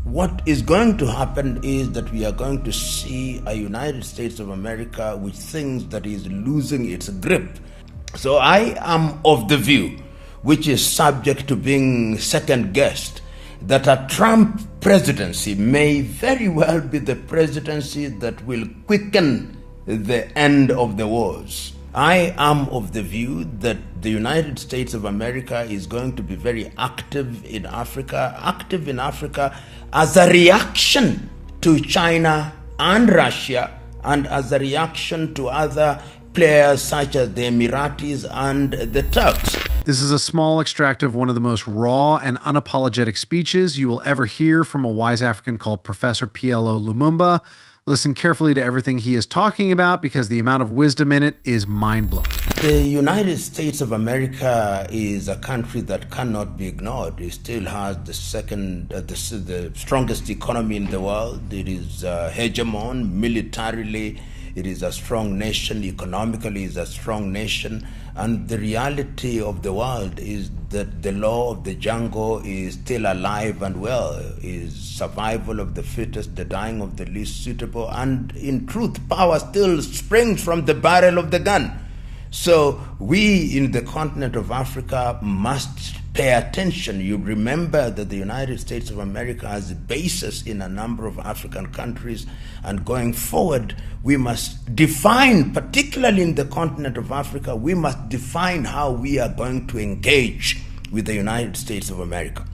what is going to happen is that we are going to see a United States of America which thinks that is losing its grip. So I am of the view, which is subject to being second-guessed, that a Trump presidency may very well be the presidency that will quicken the end of the wars. I am of the view that the United States of America is going to be very active in Africa as a reaction to China and Russia, and as a reaction to other players such as the Emiratis and the Turks. This is a small extract of one of the most raw and unapologetic speeches you will ever hear from a wise African called Professor PLO Lumumba. Listen carefully to everything he is talking about because the amount of wisdom in it is mind-blowing. The United States of America is a country that cannot be ignored. It still has the strongest economy in the world. It is hegemon militarily. It is a strong nation. Economically, it is a strong nation. And the reality of the world is that the law of the jungle is still alive and well, is survival of the fittest, the dying of the least suitable, and in truth, power still springs from the barrel of the gun. So we in the continent of Africa must pay attention. You remember that the United States of America has bases in a number of African countries, and going forward, we must define, particularly in the continent of Africa, we must define how we are going to engage with the United States of America.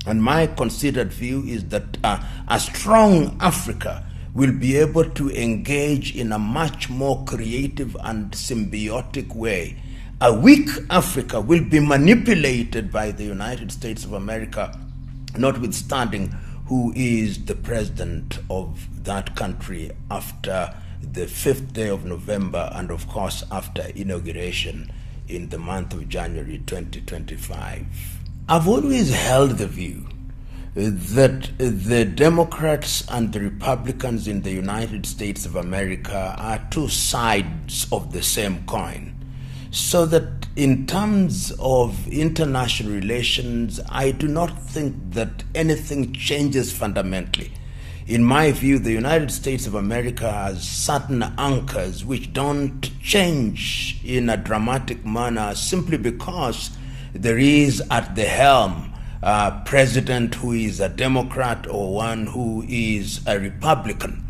And my considered view is that a strong Africa will be able to engage in a much more creative and symbiotic way. A weak Africa will be manipulated by the United States of America, notwithstanding who is the president of that country after the 5th day of November, and of course after inauguration in the month of January 2025. I've always held the view that the Democrats and the Republicans in the United States of America are two sides of the same coin. So that in terms of international relations, I do not think that anything changes fundamentally. In my view, the United States of America has certain anchors which don't change in a dramatic manner simply because there is at the helm a president who is a Democrat or one who is a Republican.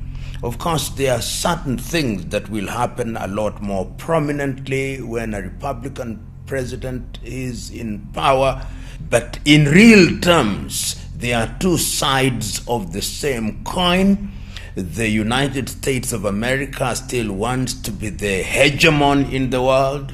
Of course, there are certain things that will happen a lot more prominently when a Republican president is in power, but in real terms, there are two sides of the same coin. The United States of America still wants to be the hegemon in the world.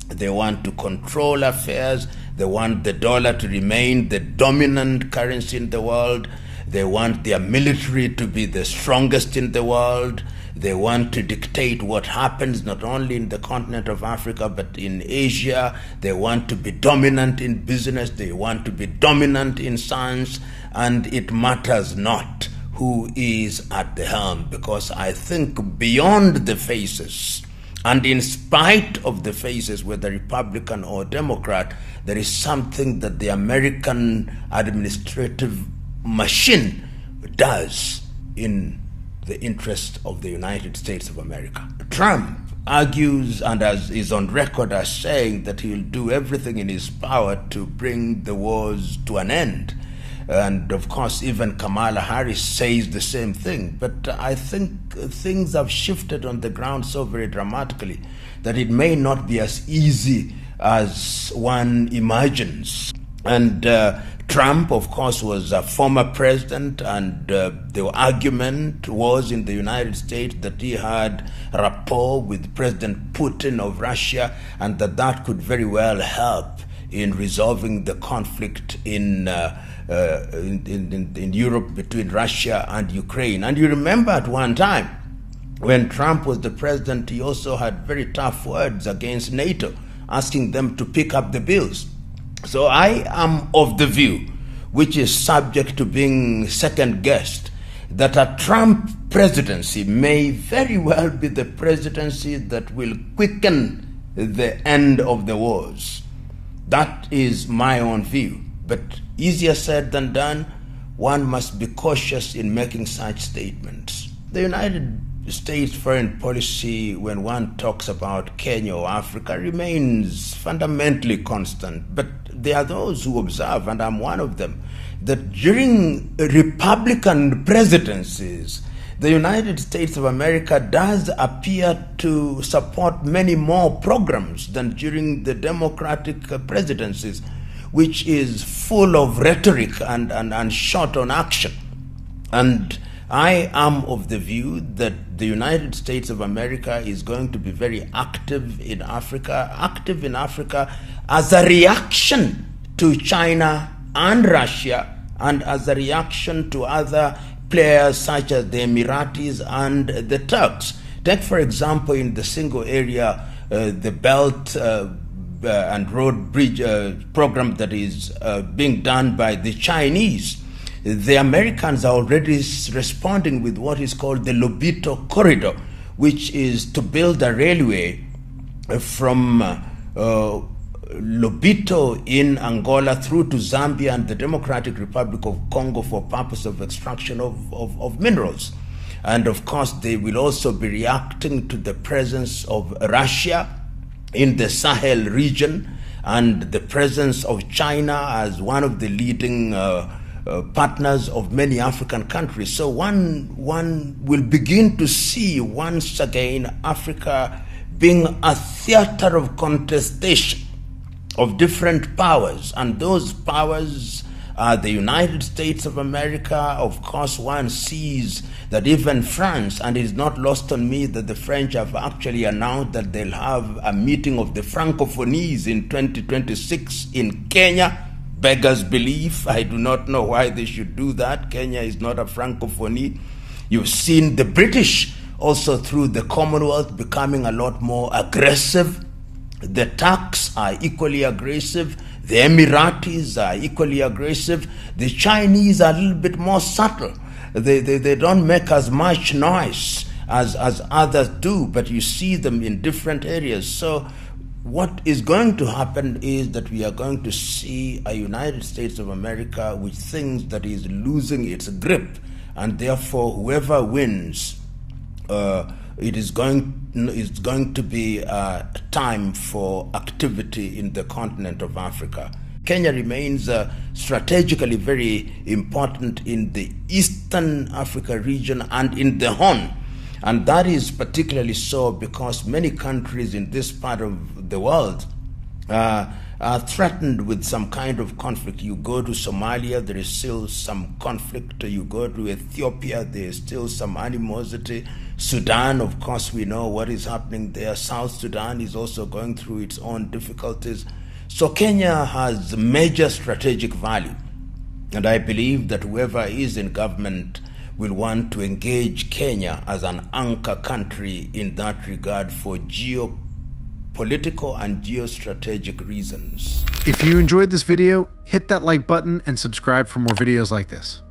They want to control affairs. They want the dollar to remain the dominant currency in the world. They want their military to be the strongest in the world. They want to dictate what happens not only in the continent of Africa but in Asia. They want to be dominant in business. They want to be dominant in science. And it matters not who is at the helm, because I think beyond the faces, and in spite of the faces, whether Republican or Democrat, there is something that the American administrative machine does in the interest of the United States of America. Trump argues and is on record as saying that he'll do everything in his power to bring the wars to an end. And of course, even Kamala Harris says the same thing. But I think things have shifted on the ground so very dramatically that it may not be as easy as one imagines. And Trump, of course, was a former president, and the argument was in the United States that he had rapport with President Putin of Russia, and that could very well help in resolving the conflict in Europe between Russia and Ukraine. And you remember at one time, when Trump was the president, he also had very tough words against NATO, asking them to pick up the bills. So I am of the view, which is subject to being second-guessed, that a Trump presidency may very well be the presidency that will quicken the end of the wars. That is my own view, but easier said than done. one must be cautious in making such statements. The United States foreign policy, when one talks about Kenya or Africa, remains fundamentally constant. But there are those who observe, and I'm one of them, that during Republican presidencies, the United States of America does appear to support many more programs than during the Democratic presidencies, which is full of rhetoric and short on action. And I am of the view that the United States of America is going to be very active in Africa as a reaction to China and Russia, and as a reaction to other players such as the Emiratis and the Turks. Take, for example, in the single area, the Belt and Road Bridge program that is being done by the Chinese. The Americans are already responding with what is called the Lobito Corridor, which is to build a railway from Lobito in Angola through to Zambia and the Democratic Republic of Congo for purpose of extraction of minerals. And of course, they will also be reacting to the presence of Russia in the Sahel region and the presence of China as one of the leading partners of many African countries. So one will begin to see once again Africa being a theater of contestation of different powers, and those powers are the United States of America. Of course, one sees that even France, and it is not lost on me that the French have actually announced that they'll have a meeting of the Francophonies in 2026 in Kenya. Beggars belief. I do not know why they should do that. Kenya is not a Francophonie. You've seen the British also through the Commonwealth becoming a lot more aggressive. The Turks are equally aggressive. The Emiratis are equally aggressive. The Chinese are a little bit more subtle. They don't make as much noise as others do, but you see them in different areas. So what is going to happen is that we are going to see a United States of America which thinks that is losing its grip, and therefore whoever wins, it is going to be a time for activity in the continent of Africa. Kenya remains strategically very important in the Eastern Africa region and in the Horn. And that is particularly so because many countries in this part of the world are threatened with some kind of conflict. You go to Somalia, there is still some conflict. You go to Ethiopia, there is still some animosity. Sudan, of course, we know what is happening there. South Sudan is also going through its own difficulties. So Kenya has major strategic value. And I believe that whoever is in government will want to engage Kenya as an anchor country in that regard for geopolitical and geostrategic reasons. If you enjoyed this video, hit that like button and subscribe for more videos like this.